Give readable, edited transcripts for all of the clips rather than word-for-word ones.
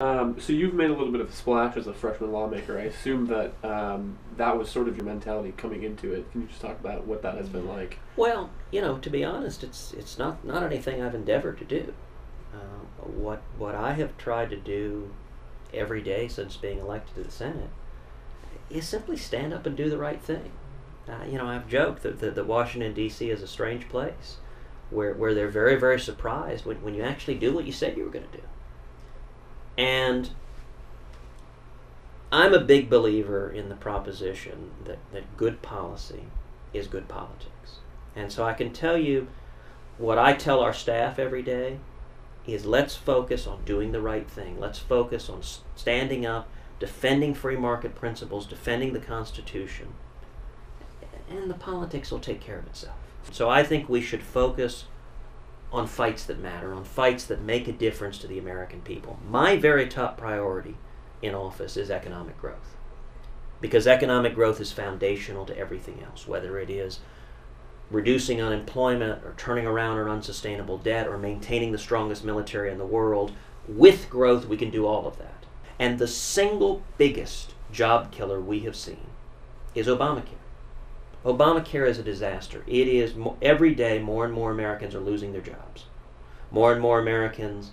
So you've made a little bit of a splash as a freshman lawmaker. I assume that that was sort of your mentality coming into it. Can you just talk about what that has been like? Well, to be honest, it's not anything I've endeavored to do. What I have tried to do every day since being elected to the Senate is simply stand up and do the right thing. I've joked that Washington, D.C. is a strange place where they're very, very surprised when you actually do what you said you were going to do. And I'm a big believer in the proposition that good policy is good politics. And so I can tell you what I tell our staff every day is let's focus on doing the right thing. Let's focus on standing up, defending free market principles, defending the Constitution, and the politics will take care of itself. So I think we should focus on fights that matter, on fights that make a difference to the American people. My very top priority in office is economic growth, because economic growth is foundational to everything else, whether it is reducing unemployment or turning around an unsustainable debt or maintaining the strongest military in the world. With growth, we can do all of that. And the single biggest job killer we have seen is Obamacare. Obamacare is a disaster. It is every day more and more Americans are losing their jobs. More and more Americans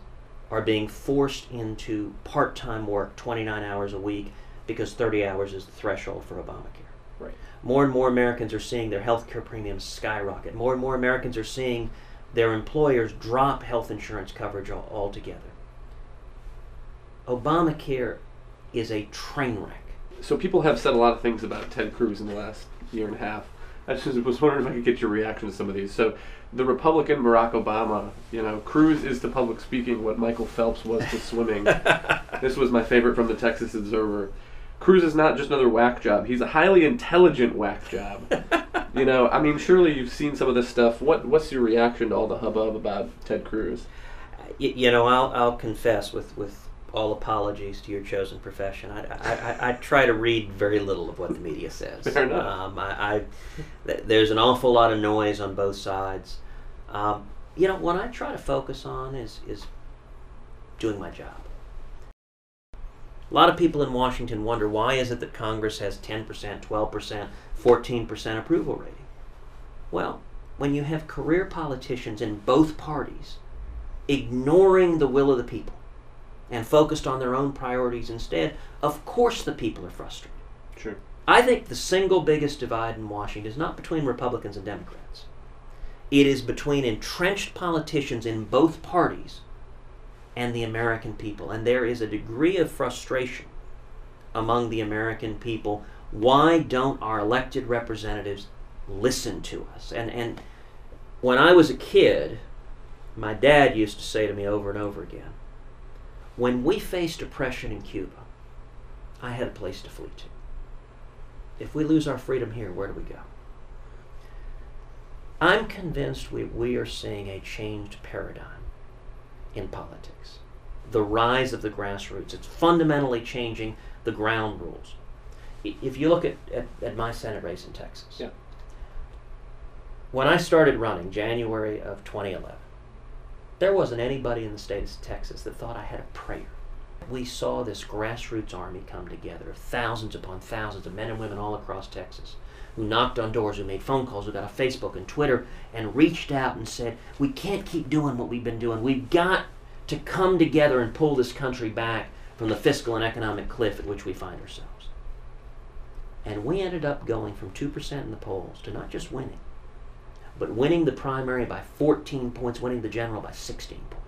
are being forced into part-time work, 29 hours a week, because 30 hours is the threshold for Obamacare. Right. More and more Americans are seeing their health care premiums skyrocket. More and more Americans are seeing their employers drop health insurance coverage altogether. Obamacare is a train wreck. So people have said a lot of things about Ted Cruz in the last year and a half. I just was wondering if I could get your reaction to some of these. So the Republican Barack Obama, Cruz is to public speaking what Michael Phelps was to swimming. This was my favorite from the Texas Observer. Cruz is not just another whack job. He's a highly intelligent whack job. Surely you've seen some of this stuff. What's your reaction to all the hubbub about Ted Cruz? I'll confess with all apologies to your chosen profession, I try to read very little of what the media says. Fair enough. There's an awful lot of noise on both sides. What I try to focus on is doing my job. A lot of people in Washington wonder, why is it that Congress has 10%, 12%, 14% approval rating? Well, when you have career politicians in both parties ignoring the will of the people and focused on their own priorities instead, of course the people are frustrated. Sure. I think the single biggest divide in Washington is not between Republicans and Democrats. It is between entrenched politicians in both parties and the American people. And there is a degree of frustration among the American people. Why don't our elected representatives listen to us? And when I was a kid, my dad used to say to me over and over again, when we faced oppression in Cuba, I had a place to flee to. If we lose our freedom here, where do we go? I'm convinced we are seeing a changed paradigm in politics. The rise of the grassroots. It's fundamentally changing the ground rules. If you look at my Senate race in Texas, yeah. When I started running, January of 2011, there wasn't anybody in the state of Texas that thought I had a prayer. We saw this grassroots army come together of thousands upon thousands of men and women all across Texas who knocked on doors, who made phone calls, who got on Facebook and Twitter and reached out and said, we can't keep doing what we've been doing. We've got to come together and pull this country back from the fiscal and economic cliff at which we find ourselves. And we ended up going from 2% in the polls to not just winning, but winning the primary by 14 points, winning the general by 16 points.